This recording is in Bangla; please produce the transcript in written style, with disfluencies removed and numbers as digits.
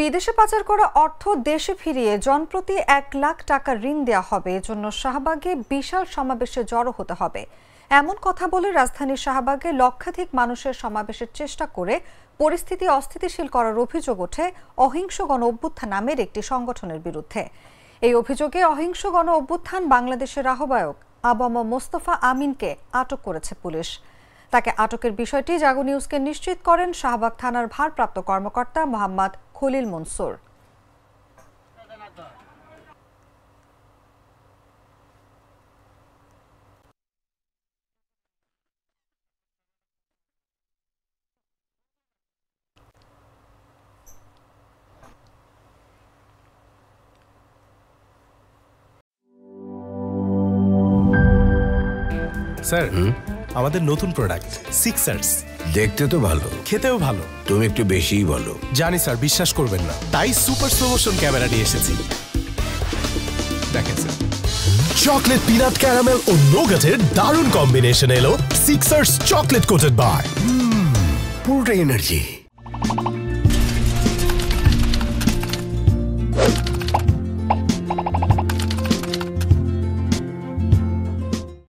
বিদেশে পাচার করা অর্থ দেশে ফিরিয়ে জনপ্রতি ১ লাখ টাকা ঋণ দেওয়া হবে। এজন্য শাহবাগে বিশাল সমাবেশে জড়ো হতে হবে, এমন কথা বলে রাজধানীর শাহবাগে লক্ষাধিক মানুষের সমাবেশের চেষ্টা করে পরিস্থিতি অস্থিতিশীল করার অভিযোগ ওঠে অহিংস গণ অভ্যুত্থান নামের একটি সংগঠনের বিরুদ্ধে। এই অভিযোগে অহিংস গণ অভ্যুত্থান বাংলাদেশের আহ্বায়ক আবম মোস্তফা আমিনকে আটক করেছে পুলিশ। তাকে আটকের বিষয়টি জাগো নিউজকে নিশ্চিত করেন শাহবাগ থানার ভারপ্রাপ্ত কর্মকর্তা মোহাম্মদ খলিল মনসুর। স্যার, আমাদের নতুন প্রোডাক্ট সিক্সার্স। দেখতে তো ভালো, খেতেও ভালো। তুমি একটু বেশিই বলো। জানি স্যার, বিশ্বাস করবেন না, তাই সুপার স্লো মোশন ক্যামেরা নিয়ে এসেছি। দেখেন স্যার, চকলেট পিনাট ক্যারামেল ও নোগাটের দারুণ কম্বিনেশন এলো সিক্সার্স চকলেট কোটেড বার। পুরোটা এনার্জি।